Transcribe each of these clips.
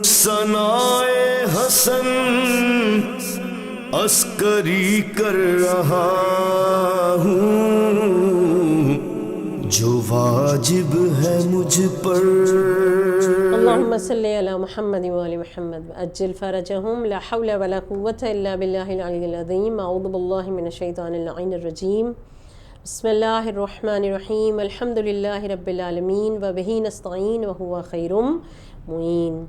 ثنائے حسن عسکری کر رہا ہوں، جو واجب ہے مجھ پر۔ اللہم صلی علی محمد وآل محمد عجل فرجہم، لا حول ولا قوة الا باللہ العلی العظیم۔ اعوذ باللہ من الشیطان اللعین الرجیم۔ بسم اللہ الرحمن الرحیم، الحمد للہ رب العالمین وبہ نستعین وہو خیر معین،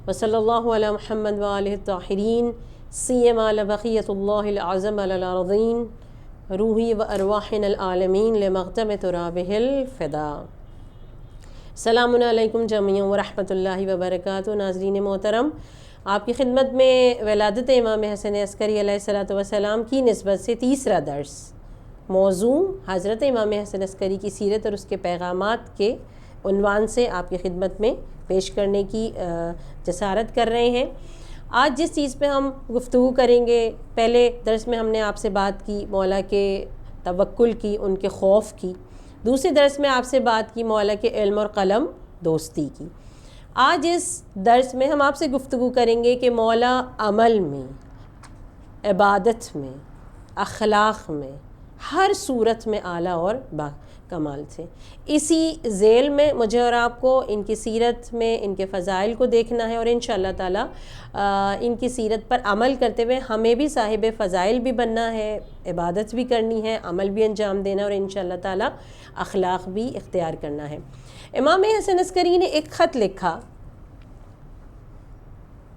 وصلی اللہ علی محمد وآلہ الطاہرین، سیما لبقیۃ اللہ العظم علی الارضین، روحی و ارواحنا العالمین لمغتم ترابہ الفدا۔ السلام علیکم جمیعا ورحمۃ اللہ وبرکاتہ۔ ناظرین محترم، آپ کی خدمت میں ولادت امام حسن عسکری علیہ الصلوۃ والسلام کی نسبت سے تیسرا درس، موضوع حضرت امام حسن عسکری کی سیرت اور اس کے پیغامات کے عنوان سے آپ کی خدمت میں پیش کرنے کی جسارت کر رہے ہیں۔ آج جس چیز پہ ہم گفتگو کریں گے، پہلے درس میں ہم نے آپ سے بات کی مولا کے توکل کی، ان کے خوف کی، دوسرے درس میں آپ سے بات کی مولا کے علم اور قلم دوستی کی۔ آج اس درس میں ہم آپ سے گفتگو کریں گے کہ مولا عمل میں، عبادت میں، اخلاق میں، ہر صورت میں اعلیٰ اور با کمال تھے۔ اسی ذیل میں مجھے اور آپ کو ان کی سیرت میں ان کے فضائل کو دیکھنا ہے، اور انشاءاللہ تعالی ان کی سیرت پر عمل کرتے ہوئے ہمیں بھی صاحب فضائل بھی بننا ہے، عبادت بھی کرنی ہے، عمل بھی انجام دینا، اور انشاءاللہ تعالی اخلاق بھی اختیار کرنا ہے۔ امام حسن عسکری نے ایک خط لکھا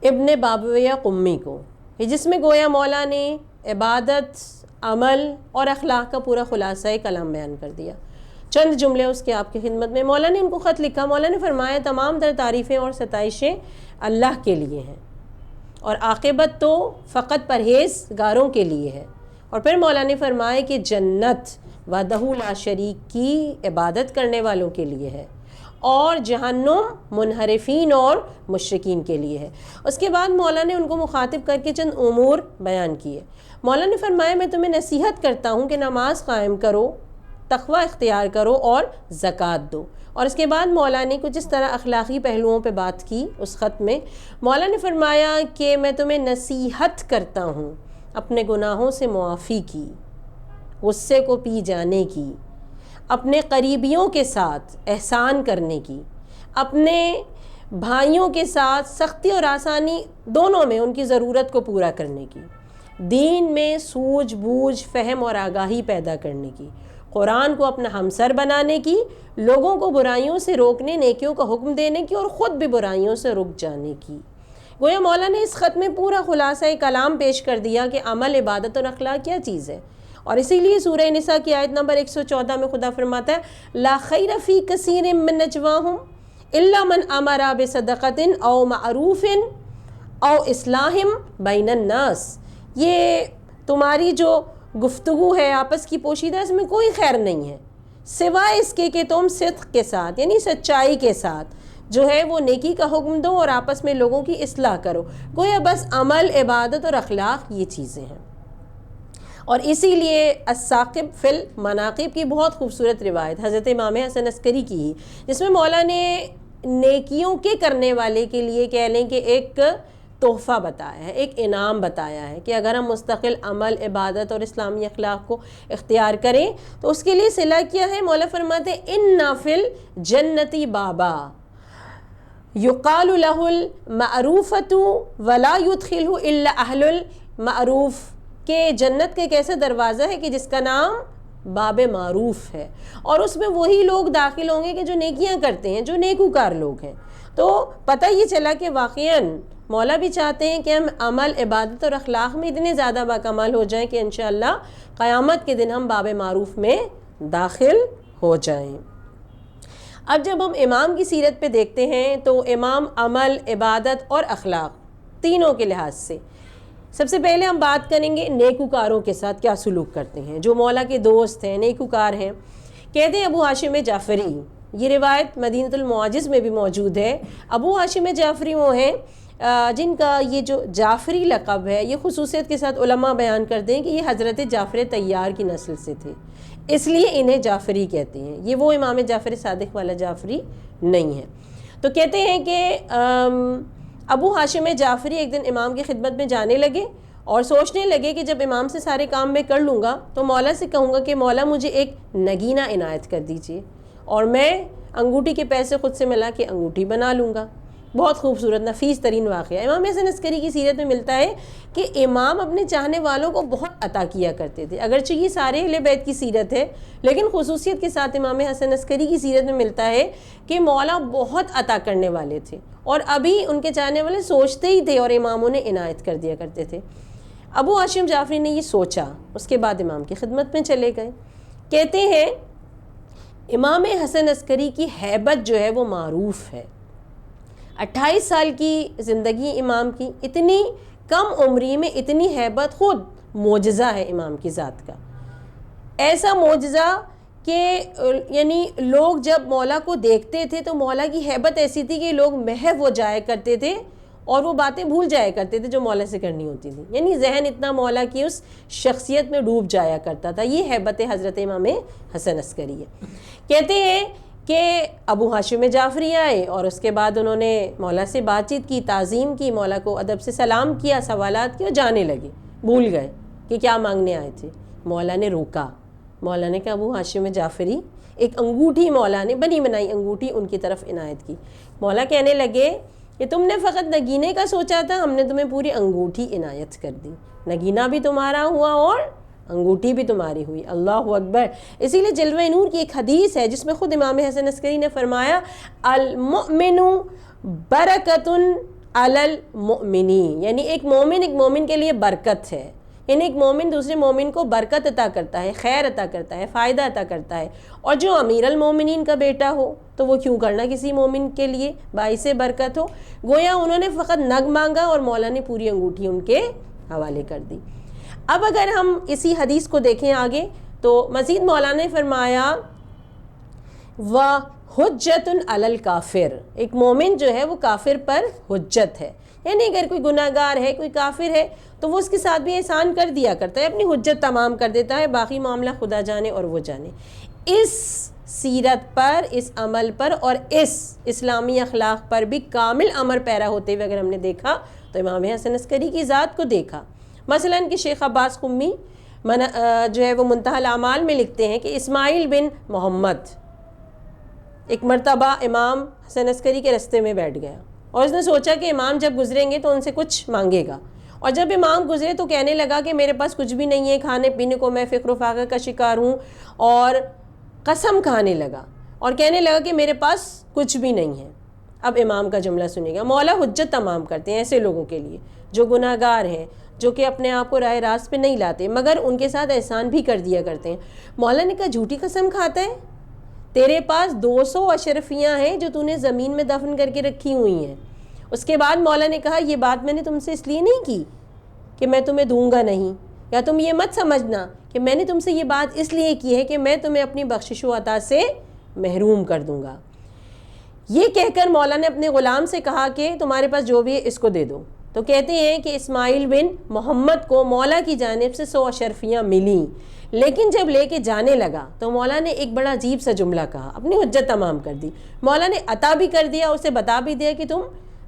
ابن بابویہ قمی کو، جس میں گویا مولا نے عبادت، عمل اور اخلاق کا پورا خلاصہ کلام بیان کر دیا۔ چند جملے اس کے آپ کی خدمت میں۔ مولا نے ان کو خط لکھا، مولا نے فرمایا تمام تر تعریفیں اور ستائشیں اللہ کے لیے ہیں، اور عاقبت تو فقط پرہیزگاروں کے لیے ہے۔ اور پھر مولا نے فرمایا کہ جنت وحدہ لا شریک کی عبادت کرنے والوں کے لیے ہے، اور جہنم منحرفین اور مشرکین کے لیے ہے۔ اس کے بعد مولا نے ان کو مخاطب کر کے چند امور بیان کیے۔ مولا نے فرمایا میں تمہیں نصیحت کرتا ہوں کہ نماز قائم کرو، تقوی اختیار کرو اور زکوٰۃ دو۔ اور اس کے بعد مولا نے کچھ اس طرح اخلاقی پہلوؤں پہ بات کی اس خط میں۔ مولا نے فرمایا کہ میں تمہیں نصیحت کرتا ہوں اپنے گناہوں سے معافی کی، غصے کو پی جانے کی، اپنے قریبیوں کے ساتھ احسان کرنے کی، اپنے بھائیوں کے ساتھ سختی اور آسانی دونوں میں ان کی ضرورت کو پورا کرنے کی، دین میں سوجھ بوجھ، فہم اور آگاہی پیدا کرنے کی، قرآن کو اپنا ہمسر بنانے کی، لوگوں کو برائیوں سے روکنے، نیکیوں کا حکم دینے کی، اور خود بھی برائیوں سے رک جانے کی۔ گویا مولا نے اس خط میں پورا خلاصہ کلام پیش کر دیا کہ عمل، عبادت اور اخلاق کیا چیز ہے۔ اور اسی لیے سورہ نساء کی آیت نمبر 114 میں خدا فرماتا ہے لا خیر فی کثیر من نجواہم الا من امر بصدقۃ او معروف او اصلاح بین الناس۔ یہ تمہاری جو گفتگو ہے آپس کی پوشیدہ، اس میں کوئی خیر نہیں ہے سوائے اس کے کہ تم صدق کے ساتھ، یعنی سچائی کے ساتھ جو ہے وہ نیکی کا حکم دو اور آپس میں لوگوں کی اصلاح کرو۔ گویا بس عمل، عبادت اور اخلاق یہ چیزیں ہیں۔ اور اسی لیے الثاقب فی المناقب کی بہت خوبصورت روایت حضرت امام حسن عسکری کی ہی، جس میں مولا نے نیکیوں کے کرنے والے کے لیے کہہ لیں کہ ایک تحفہ بتایا ہے، ایک انعام بتایا ہے کہ اگر ہم مستقل عمل، عبادت اور اسلامی اخلاق کو اختیار کریں تو اس کے لیے صلہ کیا ہے۔ مولا فرماتے ہیں اِنَّ فِی الْجَنَّةِ بَابًا یُقَالُ لَهُ الْمَعْرُوفَةُ وَلَا يُدْخِلُهُ إِلَّا أَهْلُ الْمَعْرُوف، کہ جنت کا ایک ایسا دروازہ ہے کہ جس کا نام باب معروف ہے، اور اس میں وہی لوگ داخل ہوں گے کہ جو نیکیاں کرتے ہیں، جو نیکوکار لوگ ہیں۔ تو پتہ یہ چلا کہ واقعاً مولا بھی چاہتے ہیں کہ ہم عمل، عبادت اور اخلاق میں اتنے زیادہ باکمال ہو جائیں کہ انشاءاللہ قیامت کے دن ہم باب معروف میں داخل ہو جائیں۔ اب جب ہم امام کی سیرت پہ دیکھتے ہیں تو امام عمل، عبادت اور اخلاق تینوں کے لحاظ سے سب سے پہلے ہم بات کریں گے نیکوکاروں کے ساتھ کیا سلوک کرتے ہیں، جو مولا کے دوست ہیں، نیکوکار ہیں۔ کہتے ہیں ابو ہاشم جعفری، یہ روایت مدینۃ المعاجز میں بھی موجود ہے۔ ابو ہاشم جعفری وہ ہیں جن کا یہ جو جعفری لقب ہے، یہ خصوصیت کے ساتھ علماء بیان کرتے ہیں کہ یہ حضرت جعفر طیار کی نسل سے تھے، اس لیے انہیں جعفری کہتے ہیں۔ یہ وہ امام جعفر صادق والا جعفری نہیں ہے۔ تو کہتے ہیں کہ ابو ہاشم جعفری ایک دن امام کی خدمت میں جانے لگے اور سوچنے لگے کہ جب امام سے سارے کام میں کر لوں گا تو مولا سے کہوں گا کہ مولا مجھے ایک نگینہ عنایت کر دیجئے، اور میں انگوٹھی کے پیسے خود سے ملا کے انگوٹھی بنا لوں گا۔ بہت خوبصورت نفیس ترین واقعہ امام حسن عسکری کی سیرت میں ملتا ہے کہ امام اپنے چاہنے والوں کو بہت عطا کیا کرتے تھے۔ اگرچہ یہ سارے اہل بیت کی سیرت ہے، لیکن خصوصیت کے ساتھ امام حسن عسکری کی سیرت میں ملتا ہے کہ مولا بہت عطا کرنے والے تھے، اور ابھی ان کے چاہنے والے سوچتے ہی تھے اور اماموں نے عنایت کر دیا کرتے تھے۔ ابو ہاشم جعفری نے یہ سوچا، اس کے بعد امام کی خدمت میں چلے گئے۔ کہتے ہیں امام حسن عسکری کی ہیبت جو ہے وہ معروف ہے۔ 28 سال کی زندگی امام کی، اتنی کم عمری میں اتنی ہیبت خود معجزہ ہے امام کی ذات کا۔ ایسا معجزہ کہ یعنی لوگ جب مولا کو دیکھتے تھے تو مولا کی ہیبت ایسی تھی کہ لوگ محو ہو جایا کرتے تھے اور وہ باتیں بھول جایا کرتے تھے جو مولا سے کرنی ہوتی تھی، یعنی ذہن اتنا مولا کی اس شخصیت میں ڈوب جایا کرتا تھا۔ یہ ہیبت حضرت امام حسن عسکری ہے۔ کہتے ہیں کہ ابو ہاشم جعفری آئے اور اس کے بعد انہوں نے مولا سے بات چیت کی، تعظیم کی، مولا کو ادب سے سلام کیا، سوالات کیا، اور جانے لگے، بھول گئے کہ کیا مانگنے آئے تھے۔ مولا نے روکا، مولا نے کہا ابو ہاشم جعفری، ایک انگوٹھی مولا نے بنی بنائی انگوٹھی ان کی طرف عنایت کی۔ مولا کہنے لگے کہ تم نے فقط نگینے کا سوچا تھا، ہم نے تمہیں پوری انگوٹھی عنایت کر دی، نگینہ بھی تمہارا ہوا اور انگوٹھی بھی تمہاری ہوئی۔ اللہ اکبر۔ اسی لیے جلوہ نور کی ایک حدیث ہے جس میں خود امام حسن عسکری نے فرمایا المؤمن برکت علی المؤمنی، یعنی ایک مومن کے لیے برکت ہے، یعنی ایک مومن دوسرے مومن کو برکت عطا کرتا ہے، خیر عطا کرتا ہے، فائدہ عطا کرتا ہے، اور جو امیر المومنین کا بیٹا ہو تو وہ کیوں کرنا کسی مومن کے لیے باعث برکت ہو۔ گویا انہوں نے فقط نگ مانگا اور مولا نے پوری انگوٹھی ان کے حوالے کر دی۔ اب اگر ہم اسی حدیث کو دیکھیں آگے تو مزید مولا نے فرمایا وَحُجَّةٌ عَلَى الْكَافِرِ، ایک مومن جو ہے وہ کافر پر حجت ہے، یعنی اگر کوئی گناہ گار ہے، کوئی کافر ہے تو وہ اس کے ساتھ بھی احسان کر دیا کرتا ہے، اپنی حجت تمام کر دیتا ہے، باقی معاملہ خدا جانے اور وہ جانے۔ اس سیرت پر، اس عمل پر اور اس اسلامی اخلاق پر بھی کامل عمل پیرا ہوتے ہوئے اگر ہم نے دیکھا تو امام حسن عسکری کی ذات کو دیکھا۔ مثلاً کہ شیخ عباس قمی جو ہے وہ منتہی الاعمال میں لکھتے ہیں کہ اسماعیل بن محمد ایک مرتبہ امام حسن عسکری کے رستے میں بیٹھ گیا اور اس نے سوچا کہ امام جب گزریں گے تو ان سے کچھ مانگے گا، اور جب امام گزرے تو کہنے لگا کہ میرے پاس کچھ بھی نہیں ہے، کھانے پینے کو میں فقر و فاقہ کا شکار ہوں، اور قسم کھانے لگا اور کہنے لگا کہ میرے پاس کچھ بھی نہیں ہے۔ اب امام کا جملہ سنیے گا، مولا حجت تمام کرتے ہیں ایسے لوگوں کے لیے جو گناہ گار ہیں، جو کہ اپنے آپ کو راہ راست پہ نہیں لاتے مگر ان کے ساتھ احسان بھی کر دیا کرتے ہیں۔ مولا نے کہا جھوٹی قسم کھاتا ہے، تیرے پاس 200 اشرفیاں ہیں جو تو نے زمین میں دفن کر کے رکھی ہوئی ہیں۔ اس کے بعد مولا نے کہا یہ بات میں نے تم سے اس لیے نہیں کی کہ میں تمہیں دوں گا نہیں، یا تم یہ مت سمجھنا کہ میں نے تم سے یہ بات اس لیے کی ہے کہ میں تمہیں اپنی بخشش و عطا سے محروم کر دوں گا۔ یہ کہہ کر مولا نے اپنے غلام سے کہا کہ تمہارے پاس جو بھی ہے اس کو دے دو۔ تو کہتے ہیں کہ اسماعیل بن محمد کو مولا کی جانب سے 100 اشرفیاں ملیں، لیکن جب لے کے جانے لگا تو مولا نے ایک بڑا عجیب سا جملہ کہا، اپنی حجت تمام کر دی۔ مولا نے عطا بھی کر دیا، اسے بتا بھی دیا کہ تم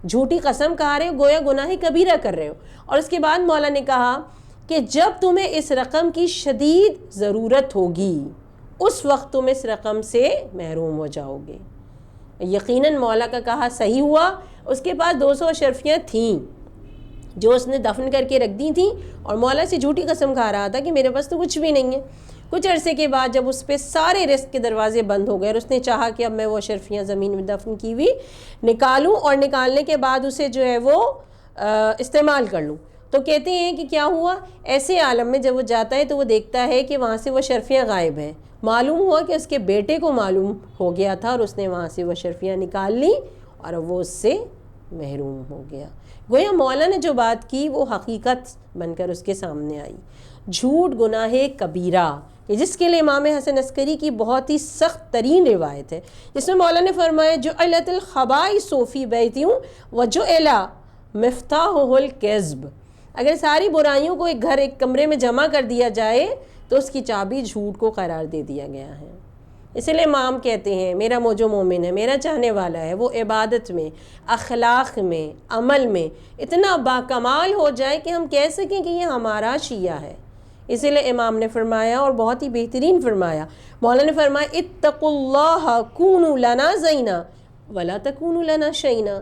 جھوٹی قسم کھا رہے ہو، گویا گناہ کبیرہ کر رہے ہو، اور اس کے بعد مولا نے کہا کہ جب تمہیں اس رقم کی شدید ضرورت ہوگی اس وقت تم اس رقم سے محروم ہو جاؤ گے۔ یقیناً مولا کا کہا صحیح ہوا، اس کے پاس 200 اشرفیاں تھیں جو اس نے دفن کر کے رکھ دی تھیں، اور مولا سے جھوٹی قسم کھا رہا تھا کہ میرے پاس تو کچھ بھی نہیں ہے۔ کچھ عرصے کے بعد جب اس پہ سارے رزق کے دروازے بند ہو گئے اور اس نے چاہا کہ اب میں وہ اشرفیاں زمین میں دفن کی ہوئی نکالوں اور نکالنے کے بعد اسے جو ہے وہ استعمال کر لوں، تو کہتے ہیں کہ کیا ہوا، ایسے عالم میں جب وہ جاتا ہے تو وہ دیکھتا ہے کہ وہاں سے وہ اشرفیاں غائب ہیں۔ معلوم ہوا کہ اس کے بیٹے کو معلوم ہو گیا تھا اور اس نے وہاں سے وہ اشرفیاں نکال لی اور وہ اس سے محروم ہو گیا۔ گویا مولا نے جو بات کی وہ حقیقت بن کر اس کے سامنے آئی۔ جھوٹ گناہ کبیرہ، کہ جس کے لیے امام حسن عسکری کی بہت ہی سخت ترین روایت ہے، جس میں مولا نے فرمایا جعلت الخبائث فی بیتی وجعل مفتاحہ الکذب، اگر ساری برائیوں کو ایک کمرے میں جمع کر دیا جائے تو اس کی چابی جھوٹ کو قرار دے دیا گیا ہے۔ اس لیے امام کہتے ہیں میرا جو مومن ہے، میرا چاہنے والا ہے، وہ عبادت میں، اخلاق میں، عمل میں اتنا باکمال ہو جائے کہ ہم کہہ سکیں کہ یہ ہمارا شیعہ ہے۔ اسی لیے امام نے فرمایا، اور بہت ہی بہترین فرمایا، مولا نے فرمایا اتقوا اللہ کونوا لنا زینا ولا تکونوا لنا شینا۔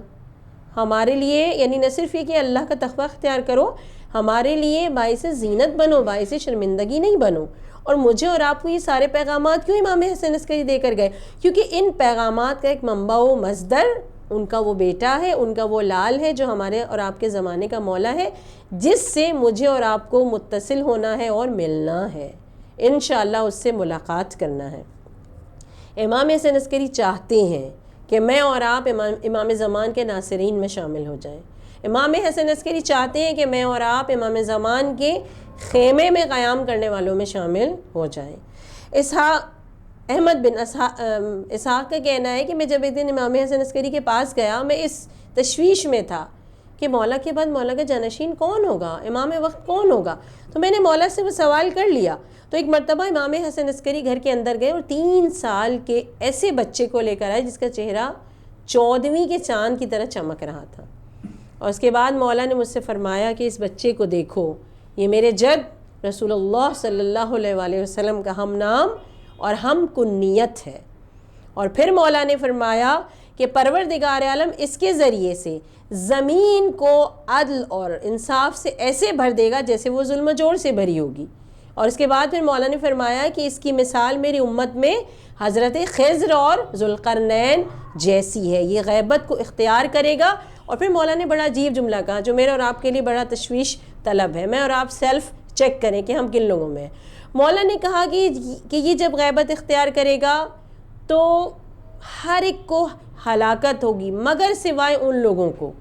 ہمارے لیے یعنی نہ صرف یہ کہ اللہ کا تقوی اختیار کرو، ہمارے لیے باعث زینت بنو، باعث شرمندگی نہیں بنو۔ اور مجھے اور آپ کو یہ سارے پیغامات کیوں امام حسن عسکری دے کر گئے؟ کیونکہ ان پیغامات کا ایک منبع و مصدر ان کا وہ بیٹا ہے، ان کا وہ لال ہے جو ہمارے اور آپ کے زمانے کا مولا ہے، جس سے مجھے اور آپ کو متصل ہونا ہے اور ملنا ہے، انشاءاللہ اس سے ملاقات کرنا ہے۔ امام حسن عسکری چاہتے ہیں کہ میں اور آپ امام زمان کے ناصرین میں شامل ہو جائیں۔ امام حسن عسکری چاہتے ہیں کہ میں اور آپ امام زمان کے خیمے میں قیام کرنے والوں میں شامل ہو جائیں۔ احمد بن اسحاق کا کہنا ہے کہ میں جب ایک دن امام حسن عسکری کے پاس گیا، میں اس تشویش میں تھا کہ مولا کے بعد مولا کا جانشین کون ہوگا، امام وقت کون ہوگا۔ تو میں نے مولا سے وہ سوال کر لیا۔ تو ایک مرتبہ امام حسن عسکری گھر کے اندر گئے اور 3 سال کے ایسے بچے کو لے کر آئے جس کا چہرہ 14ویں کے چاند کی طرح چمک رہا تھا، اور اس کے بعد مولا نے مجھ سے فرمایا کہ اس بچے کو دیکھو، یہ میرے جد رسول اللہ صلی اللہ علیہ وآلہ وسلم کا ہم نام اور ہم کنیت ہے۔ اور پھر مولا نے فرمایا کہ پروردگار عالم اس کے ذریعے سے زمین کو عدل اور انصاف سے ایسے بھر دے گا جیسے وہ ظلم و جور سے بھری ہوگی۔ اور اس کے بعد پھر مولا نے فرمایا کہ اس کی مثال میری امت میں حضرت خضر اور ذوالقرنین جیسی ہے، یہ غیبت کو اختیار کرے گا۔ اور پھر مولا نے بڑا عجیب جملہ کہا جو میرے اور آپ کے لیے بڑا تشویش طلب ہے، میں اور آپ سیلف چیک کریں کہ ہم کن لوگوں میں ہیں۔ مولا نے کہا کہ یہ جب غیبت اختیار کرے گا تو ہر ایک کو ہلاکت ہوگی مگر سوائے ان لوگوں کو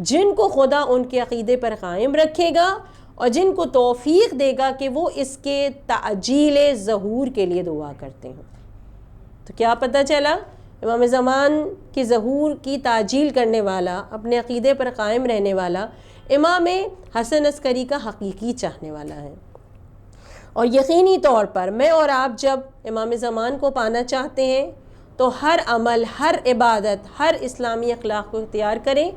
جن کو خدا ان کے عقیدے پر قائم رکھے گا اور جن کو توفیق دے گا کہ وہ اس کے تعجیل ظہور کے لیے دعا کرتے ہیں۔ تو کیا پتہ چلا؟ امام زمان کی ظہور کی تعجیل کرنے والا، اپنے عقیدے پر قائم رہنے والا امام حسن عسکری کا حقیقی چاہنے والا ہے۔ اور یقینی طور پر میں اور آپ جب امام زمان کو پانا چاہتے ہیں تو ہر عمل، ہر عبادت، ہر اسلامی اخلاق کو اختیار کریں،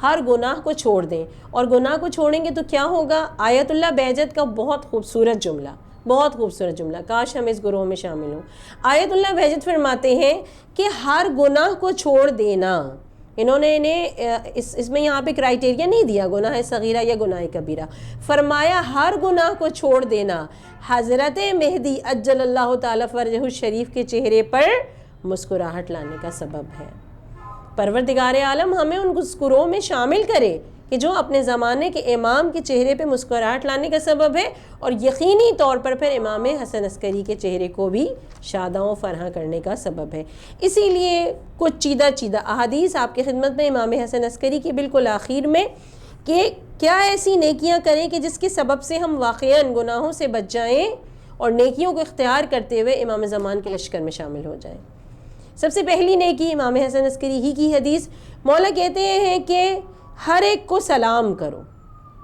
ہر گناہ کو چھوڑ دیں۔ اور گناہ کو چھوڑیں گے تو کیا ہوگا؟ آیت اللہ بہجت کا بہت خوبصورت جملہ، کاش ہم اس گروہ میں شامل ہوں۔ آیت اللہ بہجت فرماتے ہیں کہ ہر گناہ کو چھوڑ دینا، انہوں نے اس میں یہاں پہ کرائیٹیریا نہیں دیا گناہ صغیرہ یا گناہ کبیرہ، فرمایا ہر گناہ کو چھوڑ دینا حضرت مہدی عجل اللہ تعالیٰ فرجہ الشریف کے چہرے پر مسکراہٹ لانے کا سبب ہے۔ پروردگار عالم ہمیں ان گروہ میں شامل کرے کہ جو اپنے زمانے کے امام کے چہرے پہ مسکراہٹ لانے کا سبب ہے، اور یقینی طور پر پھر امام حسن عسکری کے چہرے کو بھی شاداں و فرحاں کرنے کا سبب ہے۔ اسی لیے کچھ چیدہ احادیث آپ کی خدمت میں امام حسن عسکری کی بالکل آخر میں کہ کیا ایسی نیکیاں کریں کہ جس کے سبب سے ہم واقعاً گناہوں سے بچ جائیں اور نیکیوں کو اختیار کرتے ہوئے امام زمان کے لشکر میں شامل ہو جائیں۔ سب سے پہلی نیکی امام حسن عسکری ہی کی حدیث، مولا کہتے ہیں کہ ہر ایک کو سلام کرو۔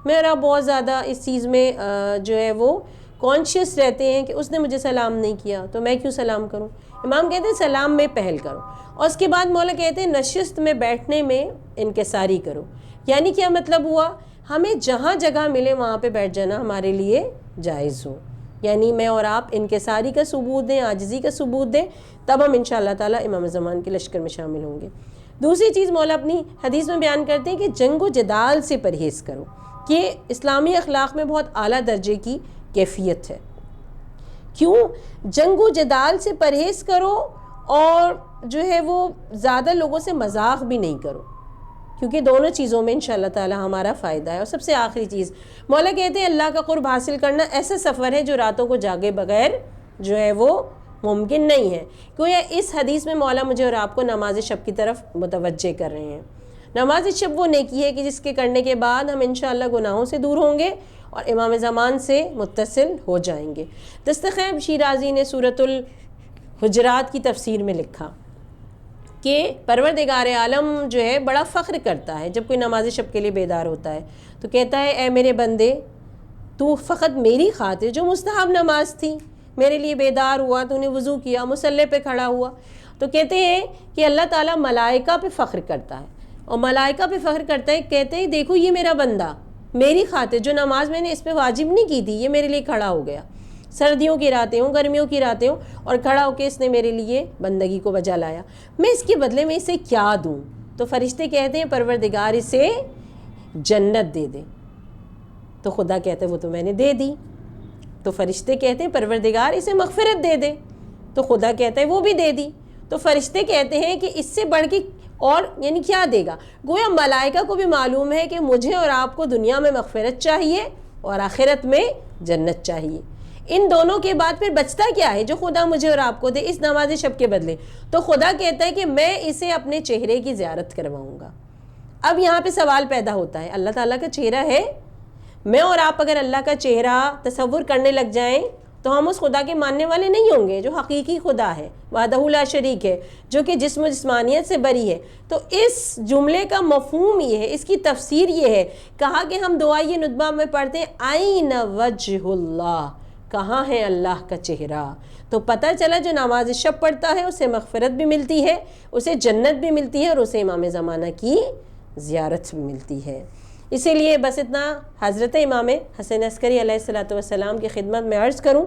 میرا بہت زیادہ اس چیز میں جو ہے وہ کانشیس رہتے ہیں کہ اس نے مجھے سلام نہیں کیا تو میں کیوں سلام کروں۔ امام کہتے ہیں سلام میں پہل کرو، اور اس کے بعد مولا کہتے ہیں نشست میں بیٹھنے میں انکساری کرو۔ یعنی کیا مطلب ہوا؟ ہمیں جہاں جگہ ملے وہاں پہ بیٹھ جانا ہمارے لیے جائز ہو، یعنی میں اور آپ انکساری کا ثبوت دیں، عاجزی کا ثبوت دیں، تب ہم انشاءاللہ تعالیٰ امام زمان کے لشکر میں شامل ہوں گے۔ دوسری چیز مولا اپنی حدیث میں بیان کرتے ہیں کہ جنگ و جدال سے پرہیز کرو، کہ اسلامی اخلاق میں بہت اعلیٰ درجے کی کیفیت ہے۔ کیوں؟ جنگ و جدال سے پرہیز کرو اور جو ہے وہ زیادہ لوگوں سے مذاق بھی نہیں کرو، کیونکہ دونوں چیزوں میں انشاءاللہ تعالی ہمارا فائدہ ہے۔ اور سب سے آخری چیز مولا کہتے ہیں اللہ کا قرب حاصل کرنا ایسا سفر ہے جو راتوں کو جاگے بغیر جو ہے وہ ممکن نہیں ہے۔ گویا اس حدیث میں مولا مجھے اور آپ کو نماز شب کی طرف متوجہ کر رہے ہیں۔ نماز شب وہ نیکی ہے کہ جس کے کرنے کے بعد ہم انشاءاللہ گناہوں سے دور ہوں گے اور امام زمان سے متصل ہو جائیں گے۔ دستخیب شیرازی نے سورۃ الحجرات کی تفسیر میں لکھا کہ پروردگار عالم جو ہے بڑا فخر کرتا ہے جب کوئی نماز شب کے لیے بیدار ہوتا ہے، تو کہتا ہے اے میرے بندے، تو فقط میری خاطر جو مستحب نماز تھی میرے لیے بیدار ہوا، تو نے وضو کیا، مصلی پہ کھڑا ہوا. تو کہتے ہیں کہ اللہ تعالیٰ ملائکہ پہ فخر کرتا ہے، اور ملائکہ پہ فخر کرتا ہے، کہتے ہیں دیکھو یہ میرا بندہ میری خاطر جو نماز میں نے اس پہ واجب نہیں کی تھی، یہ میرے لیے کھڑا ہو گیا، سردیوں کی راتیں ہوں، گرمیوں کی راتیں ہوں، اور کھڑا ہو کے اس نے میرے لیے بندگی کو بجا لایا، میں اس کے بدلے میں اسے کیا دوں؟ تو فرشتے کہتے ہیں پروردگار اسے جنت دے دے. تو خدا کہتے ہیں وہ تو میں نے دے دی. تو فرشتے کہتے ہیں پروردگار اسے مغفرت دے دے. تو خدا کہتا ہے وہ بھی دے دی. تو فرشتے کہتے ہیں کہ اس سے بڑھ کے اور یعنی کیا دے گا؟ گویا ملائکہ کو بھی معلوم ہے کہ مجھے اور آپ کو دنیا میں مغفرت چاہیے اور آخرت میں جنت چاہیے. ان دونوں کے بعد پھر بچتا کیا ہے جو خدا مجھے اور آپ کو دے اس نماز شب کے بدلے؟ تو خدا کہتا ہے کہ میں اسے اپنے چہرے کی زیارت کرواؤں گا. اب یہاں پہ سوال پیدا ہوتا ہے، اللہ تعالیٰ کا چہرہ ہے؟ میں اور آپ اگر اللہ کا چہرہ تصور کرنے لگ جائیں تو ہم اس خدا کے ماننے والے نہیں ہوں گے جو حقیقی خدا ہے، وحدہ لا شریک ہے، جو کہ جسم و جسمانیت سے بری ہے. تو اس جملے کا مفہوم یہ ہے، اس کی تفسیر یہ ہے. کہا کہ ہم دعائے ندبہ میں پڑھتے ہیں آئین وجہ اللہ، کہاں ہے اللہ کا چہرہ؟ تو پتہ چلا جو نماز شب پڑھتا ہے اسے مغفرت بھی ملتی ہے، اسے جنت بھی ملتی ہے، اور اسے امام زمانہ کی زیارت بھی ملتی ہے. اسی لیے بس اتنا حضرت امام حسن عسکری علیہ الصلوۃ والسلام کی خدمت میں عرض کروں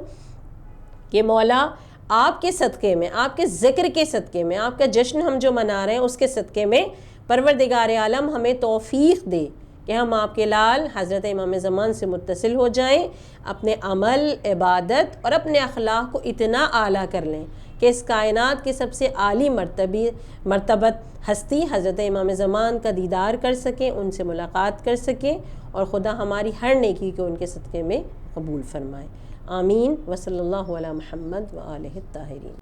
کہ مولا آپ کے صدقے میں، آپ کے ذکر کے صدقے میں، آپ کا جشن ہم جو منا رہے ہیں اس کے صدقے میں پروردگار عالم ہمیں توفیق دے کہ ہم آپ کے لال حضرت امام زمان سے متصل ہو جائیں، اپنے عمل، عبادت اور اپنے اخلاق کو اتنا اعلیٰ کر لیں کہ اس کائنات کے سب سے عالی مرتبت ہستی حضرت امام زمان کا دیدار کر سکیں، ان سے ملاقات کر سکیں، اور خدا ہماری ہر نیکی کو ان کے صدقے میں قبول فرمائے. آمین. وصلی اللہ علی محمد و آلہ الطاہرین.